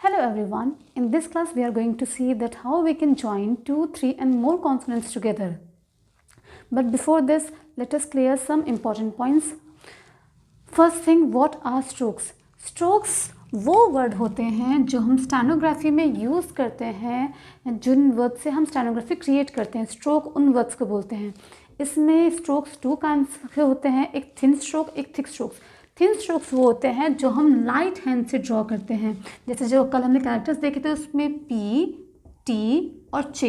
Hello everyone, in this class we are going to see that how we can join 2, 3 and more consonants together. But before this, let us clear some important points. First thing, what are strokes? Strokes वो word होते हैं जो हम stenography में use करते हैं, जिन word से हम स्टेनोग्राफी क्रिएट करते हैं, स्ट्रोक उन वर्ड्स को बोलते हैं. इसमें स्ट्रोक्स 2 काइंड्स के होते हैं, एक थिन स्ट्रोक, एक थिक स्ट्रोक्स. थिन स्ट्रोक्स वो होते हैं जो हम लाइट हैंड से ड्रॉ करते हैं, जैसे जो कल हमने कैरेक्टर्स देखे थे उसमें पी, टी और चे,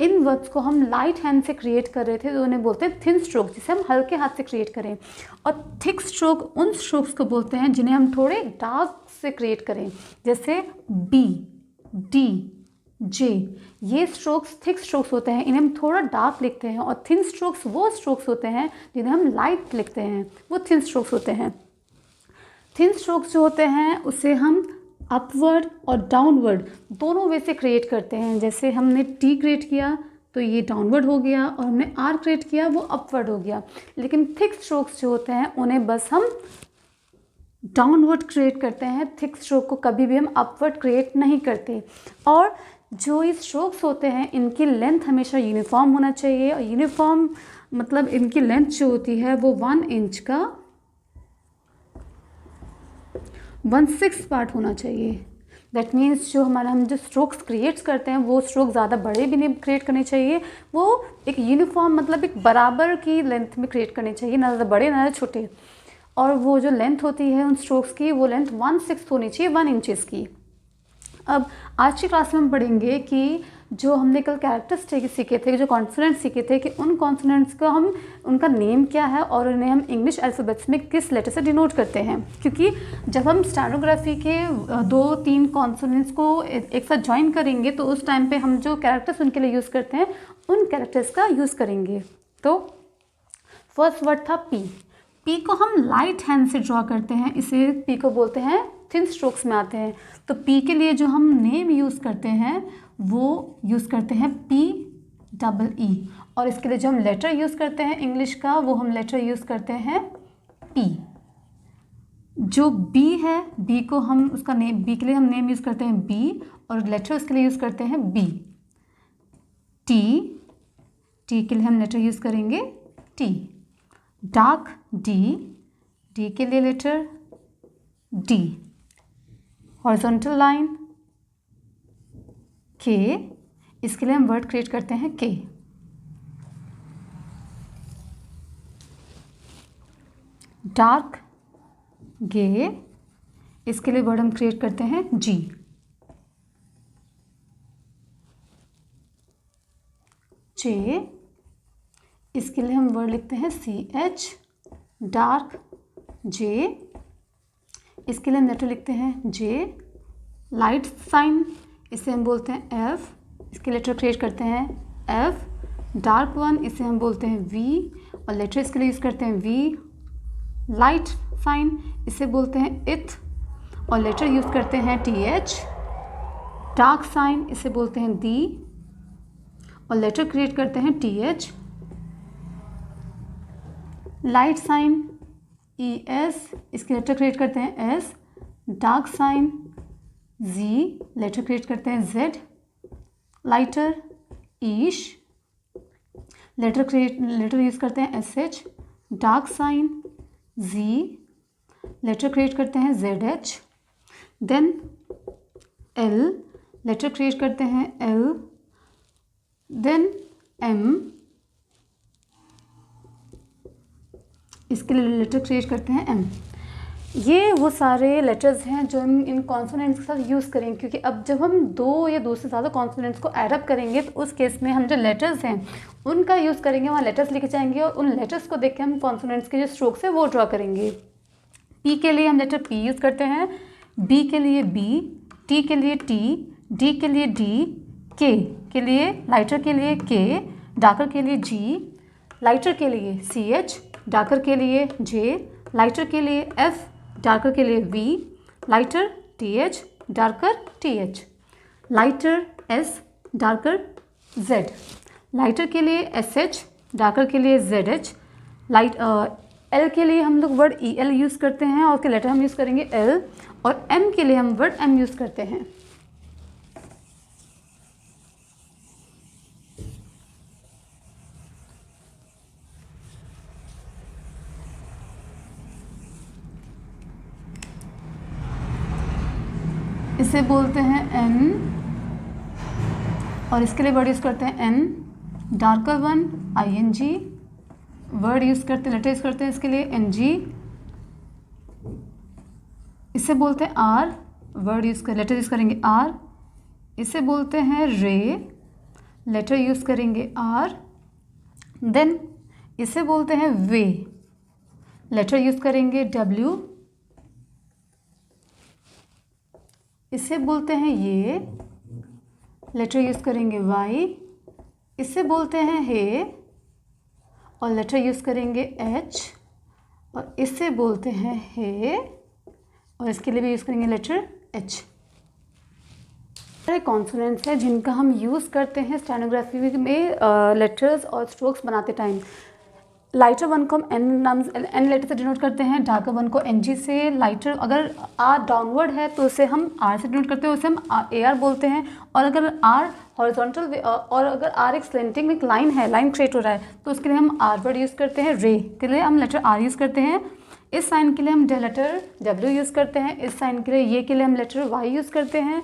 इन वर्ड्स को हम लाइट हैंड से क्रिएट कर रहे थे तो उन्हें बोलते हैं थिन स्ट्रोक, जिसे हम हल्के हाथ से क्रिएट करें. और थिक स्ट्रोक उन स्ट्रोक्स को बोलते हैं जिन्हें हम थोड़े डार्क से क्रिएट करें, जैसे बी, डी, जे. ये स्ट्रोक्स थिक स्ट्रोक्स होते हैं, इन्हें हम थोड़ा डार्क लिखते हैं. और थिन स्ट्रोक्स वो स्ट्रोक्स होते हैं जिन्हें हम लाइट लिखते हैं, वो थिन स्ट्रोक्स होते हैं. थिन स्ट्रोक्स जो होते हैं उसे हम अपवर्ड और डाउनवर्ड दोनों वे से क्रिएट करते हैं. जैसे हमने टी क्रिएट किया तो ये डाउनवर्ड हो गया, और हमने आर क्रिएट किया वो अपवर्ड हो गया. लेकिन थिक स्ट्रोक्स जो होते हैं उन्हें बस हम डाउनवर्ड क्रिएट करते हैं, थिक स्ट्रोक को कभी भी हम अपवर्ड क्रिएट नहीं करते. और जो ये स्ट्रोक्स होते हैं इनकी लेंथ हमेशा यूनिफॉर्म होना चाहिए. और यूनिफॉर्म मतलब इनकी लेंथ जो होती है वो 1 इंच का 1/6 पार्ट होना चाहिए. दैट मीन्स जो हम जो स्ट्रोक्स क्रिएट्स करते हैं वो स्ट्रोक ज़्यादा बड़े भी नहीं क्रिएट करने चाहिए, वो एक यूनिफॉर्म मतलब एक बराबर की लेंथ में क्रिएट करने चाहिए, ना ज़्यादा बड़े ना ज़्यादा छोटे. और वो जो लेंथ होती है उन स्ट्रोक्स की, वो लेंथ 1/6 होनी चाहिए 1 इंचेस की. अब आज की क्लास में हम पढ़ेंगे कि जो हमने कल कैरेक्टर्स सीखे थे, जो कॉन्सोनेंट्स सीखे थे, कि उन कॉन्सोनेंट्स का हम उनका नेम क्या है और उन्हें हम इंग्लिश अल्फ़ाबेट्स में किस लेटर से डिनोट करते हैं. क्योंकि जब हम स्टेनोग्राफी के 2-3 कॉन्सोनेंट्स को एक साथ ज्वाइन करेंगे तो उस टाइम पे हम जो कैरेक्टर्स उनके लिए यूज़ करते हैं उन कैरेक्टर्स का यूज़ करेंगे. तो फर्स्ट वर्ड था पी. पी को हम लाइट हैंड से ड्रॉ करते हैं, इसे पी को बोलते हैं थिन स्ट्रोक्स में आते हैं. तो पी के लिए जो हम नेम यूज़ करते हैं वो यूज़ करते हैं PEE. और इसके लिए जो हम लेटर यूज़ करते हैं इंग्लिश का, वो हम लेटर यूज़ करते हैं P. जो B है, B को हम उसका नेम, B के लिए हम नेम यूज़ करते हैं B, और लेटर उसके लिए यूज़ करते हैं B. T के लिए हम लेटर यूज़ करेंगे T. डार्क D के लिए letter D. Horizontal line K, इसके लिए हम वर्ड क्रिएट करते हैं K. डार्क गे, इसके लिए वर्ड हम क्रिएट करते हैं G. J, इसके लिए हम वर्ड लिखते हैं CH. डार्क J, इसके लिए हम लेटर लिखते हैं J. लाइट साइन, इसे हम बोलते हैं F, इसके लेटर क्रिएट करते हैं F. डार्क वन, इसे हम बोलते हैं V, और लेटर इसके लिए यूज़ करते हैं V. लाइट साइन, इसे बोलते हैं इथ, और लेटर यूज़ करते हैं TH. डार्क साइन, इसे बोलते हैं D, और लेटर क्रिएट करते हैं TH. लाइट साइन ES, इसके लेटर क्रिएट करते हैं S. Dark sign Z, letter create करते हैं Z. लाइटर ईश, लेटर यूज़ करते हैं SH. Dark sign Z, letter create करते हैं ZH. Then L, letter create करते हैं L. देन M, इसके लिए लेटर क्रिएट करते हैं M. ये वो सारे लेटर्स हैं जो हम इन कॉन्सोनेंट्स के साथ यूज़ करेंगे, क्योंकि अब जब हम 2 या 2 से ज़्यादा कॉन्सोनेंट्स को ऐड अप करेंगे तो उस केस में हम जो लेटर्स हैं उनका यूज़ करेंगे, वहाँ लेटर्स लिखे जाएंगे, और उन लेटर्स को देख के हम कॉन्सोनेंट्स के जो स्ट्रोक्स है वो ड्रॉ करेंगे. P के लिए हम लेटर P यूज़ करते हैं, B के लिए B, T के लिए T, D के लिए D, K के लिए लाइटर के लिए K, डार्कर के लिए G, लाइटर के लिए CH, डार्कर के लिए J, लाइटर के लिए F, डार्कर के लिए V, lighter TH, darker TH. Lighter S, darker Z. Lighter के लिए SH, डार्कर के लिए ZH. L के लिए हम लोग वर्ड EL यूज़ करते हैं, और उसके लेटर हम यूज़ करेंगे L. और M के लिए हम वर्ड M यूज़ करते हैं. इसे बोलते हैं N, और इसके लिए वर्ड यूज़ करते हैं N, darker one ING, word use करते हैं, लेटर यूज़ करते हैं इसके लिए NG, इसे बोलते हैं R, वर्ड यूज़ कर, लेटर यूज़ करेंगे R, इसे बोलते हैं रे, लेटर यूज़ करेंगे R, देन इसे बोलते हैं वे, लेटर यूज़ करेंगे W, इसे बोलते हैं ये, लेटर यूज़ करेंगे Y, इसे बोलते हैं हे, और लेटर यूज़ करेंगे H, और इसे बोलते हैं हे, और इसके लिए भी यूज़ करेंगे लेटर H। कॉन्सोनेंट्स हैं जिनका हम यूज़ करते हैं स्टेनोग्राफी में लेटर्स और स्ट्रोक्स बनाते टाइम। लाइटर वन को हम N लेटर से डिनोट करते हैं, डार्कर वन को NG से, लाइटर अगर R डाउनवर्ड है तो उसे हम R से डिनोट करते हैं, उसे हम AR बोलते हैं, और अगर R हॉरिजॉन्टल और अगर R एक स्लेंटिंग एक लाइन है, लाइन क्रिएट हो रहा है, तो उसके लिए हम R वर्ड यूज़ करते हैं। रे के लिए हम लेटर R यूज़ करते हैं, इस साइन के लिए हम लेटर W यूज़ करते हैं, इस साइन के लिए ये के लिए हम लेटर Y यूज़ करते हैं,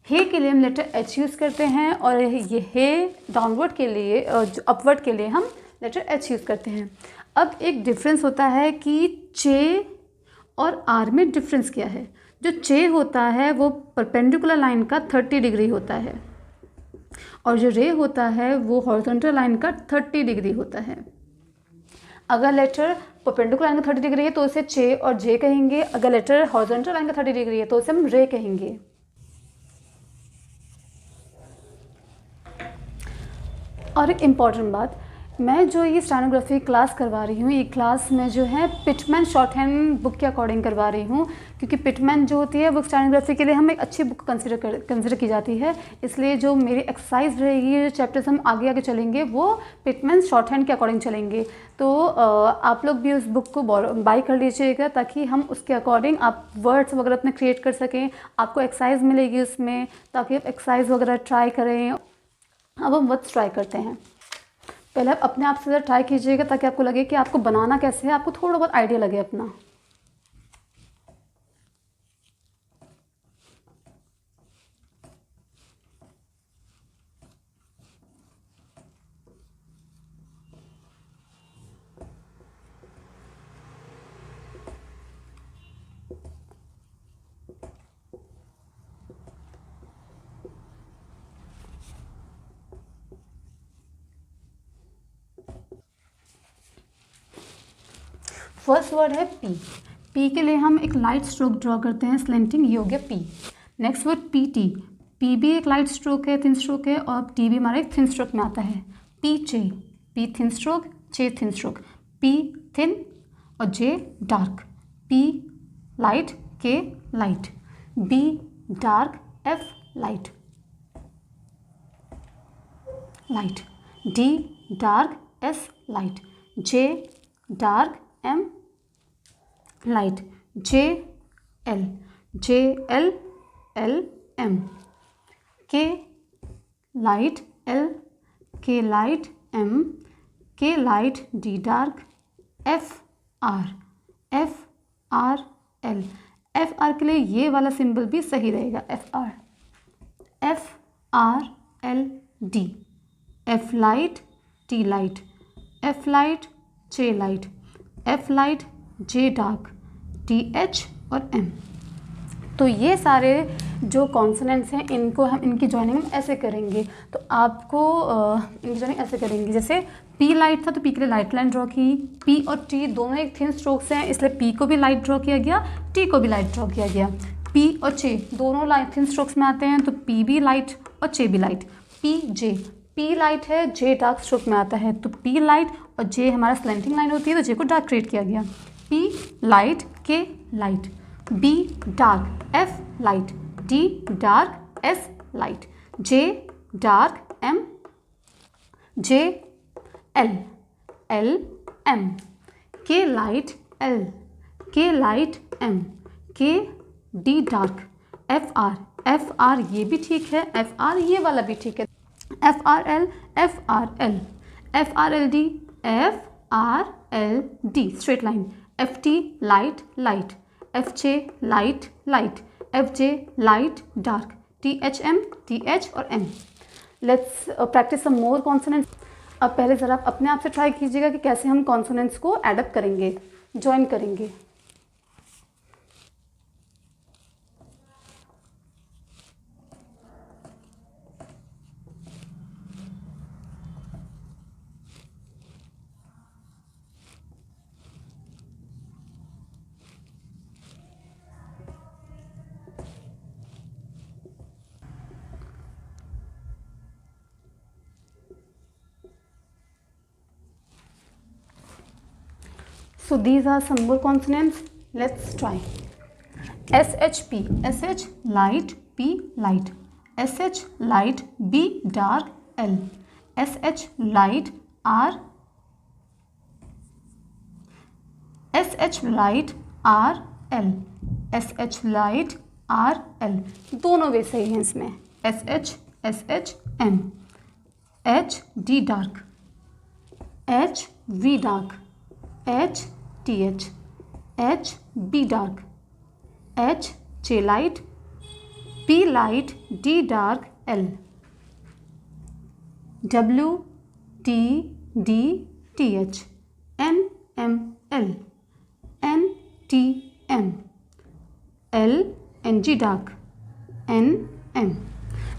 हे के लिए हम लेटर H यूज़ करते हैं, और ये हे डाउनवर्ड के लिए जो अपवर्ड के लिए हम लेटर H यूज़ करते हैं। अब एक डिफरेंस होता है कि चे और आर में डिफरेंस क्या है। जो चे होता है वो परपेंडिकुलर लाइन का 30 डिग्री होता है, और जो रे होता है वो हॉरिजॉन्टल लाइन का 30 डिग्री होता है। अगर लेटर परपेंडिकुलर लाइन का 30 डिग्री है तो उसे चे और जे कहेंगे, अगर लेटर हॉरिजॉन्टल लाइन का 30 डिग्री है तो उसे हम रे कहेंगे। और एक इम्पॉर्टेंट बात, मैं जो ये स्टेनोग्राफी क्लास करवा रही हूँ, ये क्लास में जो है पिटमैन शॉर्ट हैंड बुक के अकॉर्डिंग करवा रही हूँ, क्योंकि पिटमैन जो होती है वो स्टेनोग्राफी के लिए हम एक अच्छी बुक कंसिडर की जाती है। इसलिए जो मेरी एक्सरसाइज रहेगी, जो चैप्टर्स हम आगे आगे चलेंगे वो पिटमैन शॉर्ट हैंड के अकॉर्डिंग चलेंगे। तो आप लोग भी उस बुक को बाई कर लीजिएगा, ताकि हम उसके अकॉर्डिंग आप वर्ड्स वगैरह अपने क्रिएट कर सकें। आपको एक्सरसाइज मिलेगी उसमें, ताकि आप एक्सरसाइज वगैरह ट्राई करें। अब हम वर्ड्स ट्राई करते हैं। पहले आप अपने आप से ज़रा ट्राई कीजिएगा, ताकि आपको लगे कि आपको बनाना कैसे है, आपको थोड़ा बहुत आइडिया लगे अपना। फर्स्ट वर्ड है पी। पी के लिए हम एक लाइट स्ट्रोक ड्रॉ करते हैं, स्लेंटिंग, ये हो गया P. Next word P T. P भी एक लाइट स्ट्रोक है, थिन स्ट्रोक है, और टी भी हमारा एक थिन स्ट्रोक में आता है। P chay, P thin stroke, chay thin stroke. P thin और J dark. P light, K light. B dark, F light light. D dark, S light. J dark, M light. J L, J L, L M. K light, L K light, M K light, D dark, F R, F R L. F R के लिए ये वाला symbol भी सही रहेगा, F R. F R L D. F light, T light. F light, J light. F light, J dark, T H और M. तो ये सारे जो कॉन्सोनेंट्स हैं इनको हम इनकी जॉइनिंग ऐसे करेंगे। तो आपको इनकी जॉइनिंग ऐसे करेंगे, जैसे पी लाइट था तो पी के लिए लाइट लाइन ड्रॉ की। पी और टी दोनों एक थिन स्ट्रोक्स हैं, इसलिए पी को भी लाइट ड्रॉ किया गया, टी को भी लाइट ड्रॉ किया गया। पी और चे दोनों लाइट थिन स्ट्रोक्स में आते हैं, तो पी भी लाइट और चे भी लाइट। पी जे, पी लाइट है, जे डार्क स्ट्रोक में आता है, तो पी लाइट और जे हमारा स्लेंटिंग लाइन होती है, तो जे को डार्क क्रिएट किया गया। P light, K light. B dark, F light. D dark, S light. J dark, M J L, L M. K light, L K light, M K D dark, F R. F R ये भी ठीक है, F R ये वाला भी ठीक है। F R L, F R L. F R L D, F R L D straight line. F T light light. F J light light. FJ light dark, THM TH और M. Let's practice some more consonants. अब पहले ज़रा आप अपने आप से try कीजिएगा कि कैसे हम कॉन्सोनेंट्स को एडअप करेंगे, ज्वाइन करेंगे. So these are some more consonants. Let's try. SHP, SH light, P light, SH light, B dark, L, SH light, R, SH light, R, L, SH light, R, L. दोनों वे सही हैं इसमें. SH, SH, M, H D dark, H V dark, H TH, H B dark, H J light, P light, D dark, L, W T D TH, N M L, N T M, L N G dark, N M.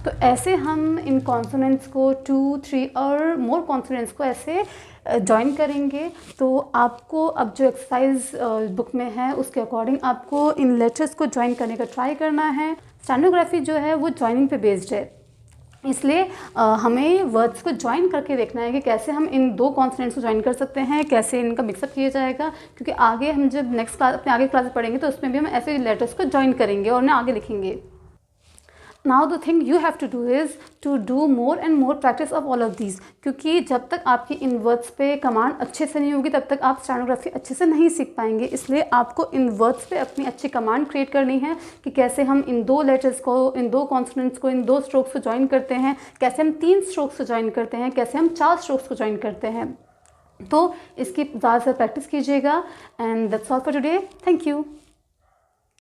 तो ऐसे हम इन consonants को 2, 3 और मोर consonants को ऐसे join करेंगे. तो आपको अब जो एक्सरसाइज बुक में है उसके अकॉर्डिंग आपको इन लेटर्स को ज्वाइन करने का ट्राई करना है. स्टेनोग्राफी जो है वो ज्वाइनिंग पे बेस्ड है, इसलिए हमें वर्ड्स को ज्वाइन करके देखना है कि कैसे हम इन दो कॉन्सोनेंट्स को ज्वाइन कर सकते हैं, कैसे इनका मिक्सअप किया जाएगा. क्योंकि आगे हम जब नेक्स्ट क्लास अपने आगे क्लास पढ़ेंगे तो उसमें भी हम ऐसे लेटर्स को ज्वाइन करेंगे और उन्हें आगे लिखेंगे. Now the thing you have to do is to do more and more practice of all of these. क्योंकि जब तक आपकी इन वर्ड्स पे कमांड अच्छे से नहीं होगी तब तक आप स्टेनोग्राफी अच्छे से नहीं सीख पाएंगे. इसलिए आपको इन वर्ड्स पे अपनी अच्छी कमांड क्रिएट करनी है कि कैसे हम इन दो लेटर्स को, इन दो कॉन्सोनेंट्स को, इन दो स्ट्रोक्स को ज्वाइन करते हैं, कैसे हम 3 स्ट्रोक्स को ज्वाइन करते हैं, कैसे हम 4 स्ट्रोक्स को ज्वाइन करते हैं. तो इसकी ज़्यादा से प्रैक्टिस कीजिएगा. And that's all for today. Thank you.